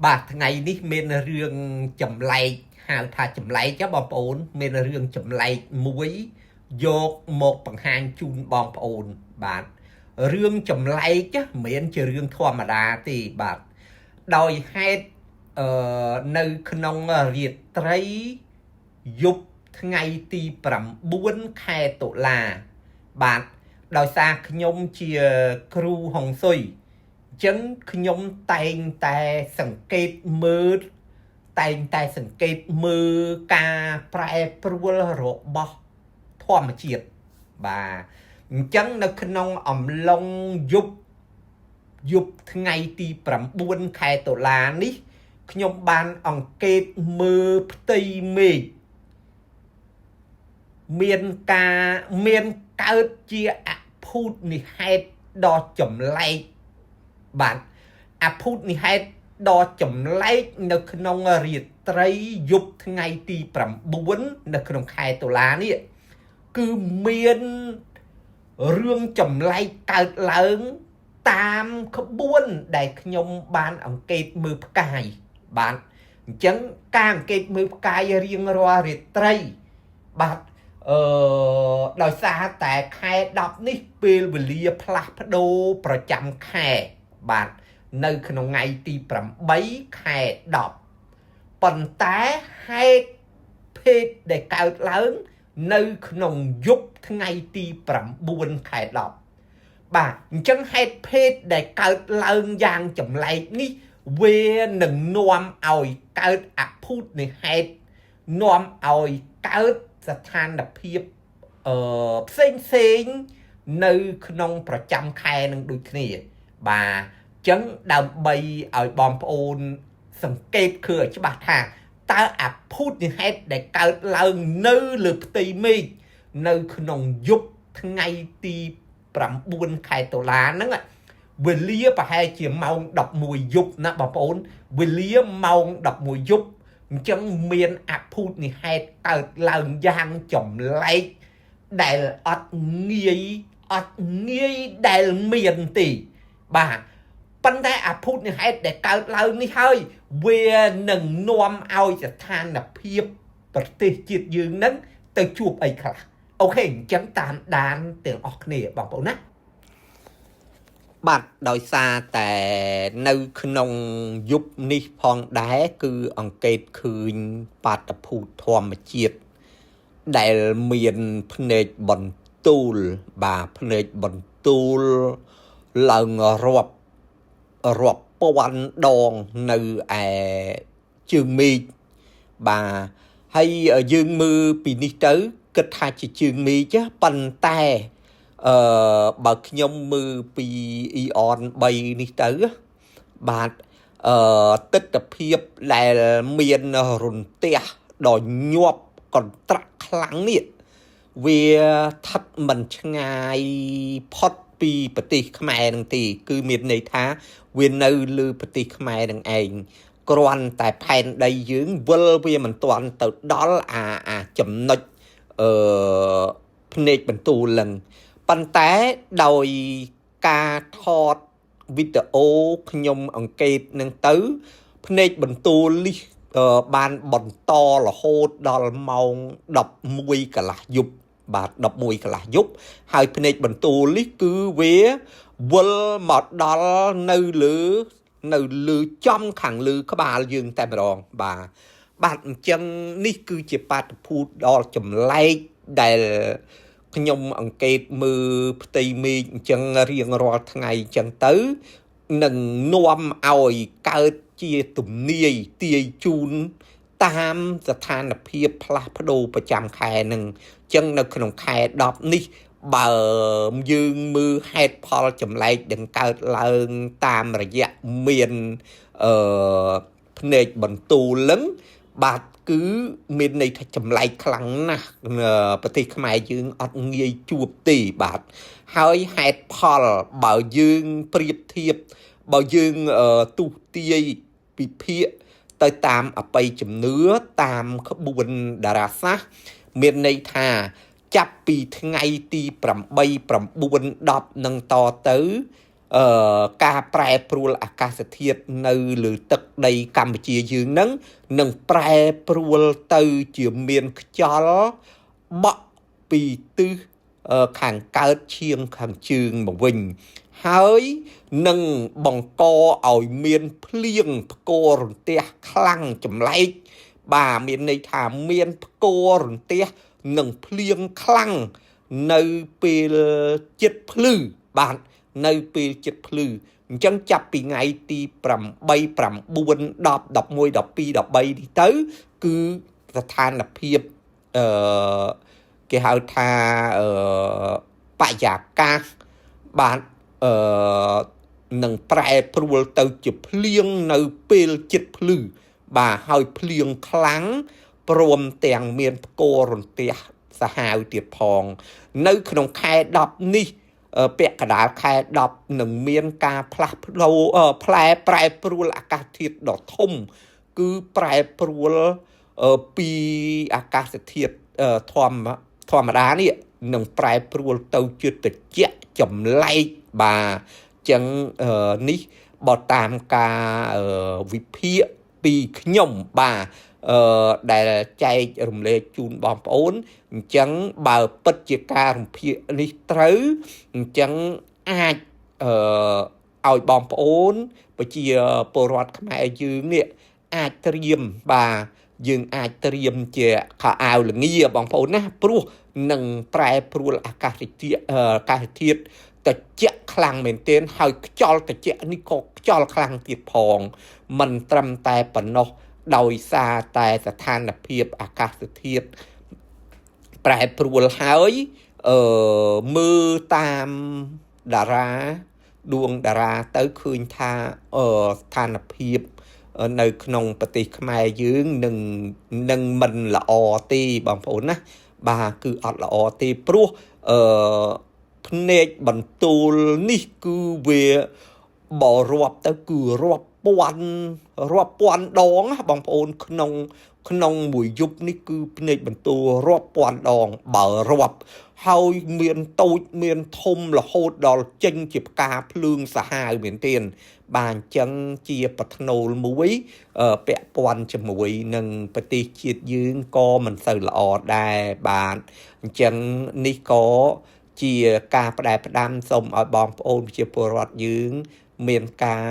បាទថ្ងៃនេះមានរឿងចម្លែកហៅថាចម្លែកចាបងប្អូនមានរឿងចម្លែកមួយយកមកបង្ហាញជូនបងប្អូនបាទរឿងចម្លែកចាមិនមែនជារឿងធម្មតាទេបាទដោយហេតុនៅក្នុងរាត្រីយប់ថ្ងៃទី9ខែតុលាបាទដោយសារខ្ញុំជាគ្រូហុងស៊ុយចឹងខ្ញុំតែងតែសង្កេតមើលការប្រែប្រួលរបស់ធម្មជាតិបាទអញ្ចឹងនៅក្នុងអំឡុងយប់ថ្ងៃទី9ខែតុលានេះខ្ញុំបានអង្កេតមើលផ្ទៃមេឃមានកើតជាអភូតនិហេតុដ៏ចម្លែកបាទអភូតនិហេតុដ៏ចម្លែកនៅក្នុងរាត្រីយប់ថ្ងៃទី9នៅក្នុងខែតុលានេះគឺមានរឿងចម្លែកកើតឡើងតាមក្បួនដែលខ្ញុំបានអង្កេតមើលផ្កាយបាទអញ្ចឹងការអង្កេតមើលផ្កាយរៀងរាល់រាត្រីបាទដោយសារតែខែ10នេះពេលវេលាផ្លាស់ប្ដូរប្រចាំខែបាទនៅក្នុងថ្ងៃទី8ខែ10ប៉ុន្តែហេតុភេទដែលកើតឡើងនៅក្នុងយប់ថ្ងៃទី9ខែ10បាទអញ្ចឹងហេតុភេទដែលកើតឡើងយ៉ាងចម្លែកនេះវានឹងនាំឲ្យកើតអភូតនិហេតុនាំឲ្យកើតស្ថានភាពផ្សេងនៅក្នុងប្រចាំខែនឹងដូចគ្នាបាទចឹងដើម្បីឲ្យបងប្អូនសង្កេតឃើញឲ្យច្បាស់ថាតើអភូតនិហេតុដែលកើតឡើងនៅលើផ្ទៃមេឃនៅក្នុងយប់ថ្ងៃទី9ខែតុលាហ្នឹងវេលាប្រហែលជាម៉ោង11យប់ណាបងប្អូនវេលាម៉ោង11យប់អញ្ចឹងមានអភូតនិហេតុកើតឡើងយ៉ាងចម្លែកដែលអត់ងាយដែលមានទេបាទប៉ុន្តែអភូតនិហេតុដែលកើតឡើងនេះហើយវានឹងនាំឲ្យស្ថានភាពប្រទេសជាតិយើងនឹងទៅជួបអីខ្លះអូខេអញ្ចឹងតាមដានទាំងអស់គ្នាបងប្អូនណាបាទដោយសារតែនៅក្នុងយប់នេះផងដែរគឺអង្កេតឃើញបាតុភូតធម្មជាតិដែលមានភ្នែកបន្ទូលបាទភ្នែកបន្ទូលឡើងរាប់ពាន់ដងនៅឯជើងមេឃបាទហើយយើងមើលពីនេះទៅគិតថាជាជើងមេឃប៉ុន្តែបើខ្ញុំមើលពីអ៊ីអន3នេះទៅបាទទិដ្ឋភាពដែលមានរន្ទះដ៏ញាប់កន្ត្រាក់ខ្លាំងនេះវាស្ថិតមិនឆ្ងាយផុតពីប្រទេសខ្មែរនឹងទេគឺមានន័យថាវានៅលើប្រទេសខ្មែរនឹងឯងគ្រាន់តែផែនដីយើងវិលវាមិនទាន់ទៅដល់អាចំណុចភ្នែកបន្ទូលនឹងប៉ុន្តែដោយការថតវីដេអូខ្ញុំអង្កេតនឹងទៅភ្នែកបន្ទូលនេះបានបន្តរហូតដល់ម៉ោង11កន្លះយប់បាទ11កន្លះយប់ហើយភ្នែកបន្ទូលនេះគឺវាវិលមកដល់នៅលើចំខាងលើក្បាលយើងតែម្ដងបាទអញ្ចឹងនេះគឺជាបាតុភូតដ៏ចម្លែកដែលខ្ញុំអង្កេតមើលផ្ទៃមេឃអញ្ចឹងរៀងរាល់ថ្ងៃអញ្ចឹងទៅនឹងនាំឲ្យកើតជាទំនាយទាយជូនតាមស្ថានភាពផ្លាស់ប្ដូរប្រចាំខែនឹងអញ្ចឹងនៅក្នុងខែ10នេះបើយើងមើលហេតុផលចម្លែកដែលកើតឡើងតាមរយៈមានភ្នែកបន្ទូលនឹងបាទគឺមានន័យថាចម្លែកខ្លាំងណាស់ប្រទេសខ្មែរយើងអត់ងាយជួបទេបាទហើយហេតុផលបើយើងប្រៀបធៀបបើយើងទុះទាយពិភាក្សាទៅតាមអបិយជំនឿតាមក្បួនតារាសាស្ត្រមានន័យថាចាប់ពីថ្ងៃទី8 9 10នឹងតទៅ ការប្រែប្រួលអាកាសធាតុនៅលើទឹកដីកម្ពុជាយើងហ្នឹងនឹងប្រែប្រួលទៅជាមានខ្យល់បក់ពីទិសខាងកើតឈៀងខាងជើងមកវិញហើយនឹងបង្កឲ្យមានភ្លៀងផ្គររន្ទះខ្លាំងចម្លែកបាទមានន័យថាមានផ្គររន្ទះនិងភ្លៀងខ្លាំងនៅពេលចិត្តភ្លឺបាទនៅពេលចិត្តភ្លឺអញ្ចឹងចាប់ពីថ្ងៃទី8 9 10 11 12 13នេះទៅគឺស្ថានភាពគេហៅថាបរិយាកាសបាទនឹងប្រែប្រួលទៅជាភ្លៀងនៅពេលចិត្តភ្លឺបាទហើយភ្លៀងខ្លាំងព្រមទាំងមានផ្គររន្ទះសាហាវទៀតផងនៅក្នុងខែ10នេះពាក់កណ្ដាលខែ10នឹងមានការផ្លាស់ប្ដូរប្រែប្រួលអាកាសធាតុដ៏ធំគឺប្រែប្រួលពីអាកាសធាតុធម្មតានេះនឹងប្រែប្រួលទៅជាត្រជាក់ចម្លែកបាទចឹងនេះបើតាមការវិភាគពីខ្ញុំបាទដែលចែករំលែកជូនបងប្អូនអញ្ចឹងបើពិតជាការរំភាគនេះត្រូវអញ្ចឹងអាចឲ្យបងប្អូនប្រជាពលរដ្ឋខ្មែរយើងនេះអាចត្រៀមបាទយើងអាចត្រៀមជាខោអាវល្ងាបងប្អូនណាព្រោះនឹងប្រែប្រួលអាកាសធាតុត្រជាក់ខ្លាំងមែនទែនហើយខ្យល់ត្រជាក់នេះក៏ខ្យល់ខ្លាំងទៀតផងមិនត្រឹមតែប៉ុណ្ណោះដោយសារតែស្ថានភាពអាកាសធាតុប្រែប្រួលហើយមើលតាមតារាដួងតារាទៅឃើញថាស្ថានភាពនៅក្នុងប្រទេសខ្មែរយើងនឹងមិនល្អទេបងប្អូនណាបាទគឺអត់ល្អទេព្រោះភ្នែកបន្ទូលនេះគឺវាបើរាប់ទៅគឺរាប់ពាន់ដងបងប្អូនក្នុងមួយយប់នេះគឺភ្នែកបន្ទូលរាប់ពាន់ដងបើរាប់ហើយមានតូចមានធំរហូតដល់ចេញជាផ្កាភ្លើងសាហាវមែនទែនបាទអញ្ចឹងជាបថ្នូលមួយពាក់ព័ន្ធជាមួយនឹងប្រទេសជាតិយើងក៏មិនសូវល្អដែរបាទអញ្ចឹងនេះក៏ជាការផ្ដែផ្ដាំសូមឲ្យបងប្អូនប្រជាពលរដ្ឋយើងមានការ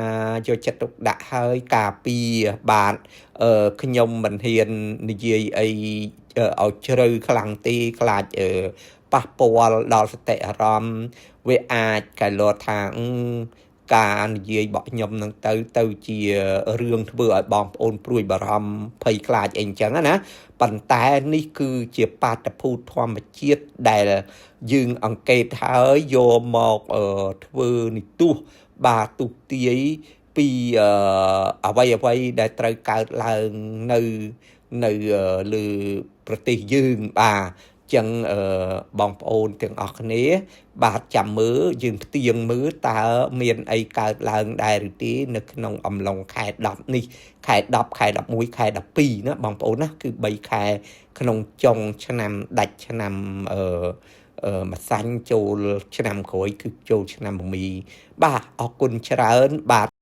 យកចិត្តទុកដាក់ហើយការពារបាទខ្ញុំមិនហ៊ាននិយាយអីឲ្យជ្រៅខ្លាំងទេខ្លាចប៉ះពាល់ដល់សតិអារម្មណ៍វាអាចកែលថាការនិយាយរបស់ខ្ញុំនឹងទៅជារឿងធ្វើឲ្យបងប្អូនព្រួយបារម្ភភ័យខ្លាចអីអញ្ចឹងណាប៉ុន្តែនេះគឺជាបាតុភូតធម្មជាតិដែលយើងអង្កេតហើយយកមកធ្វើនិទុះបាទទុទាយពីអ្វីដែលត្រូវកើតឡើងនៅលើប្រទេសយើងបាទចឹងបងប្អូនទាំងអស់គ្នាបាទចាំមើលយើងផ្ទៀងមើលតើមានអីកើតឡើងដែរឬទេនៅក្នុងអំឡុងខែ10នេះខែ10ខែ11ខែ12ណាបងប្អូនណាគឺ3ខែក្នុងចុងឆ្នាំដាច់ឆ្នាំម្សាញ់ចូលឆ្នាំក្រោយគឺចូលឆ្នាំមីបាទអរគុណច្រើនបាទ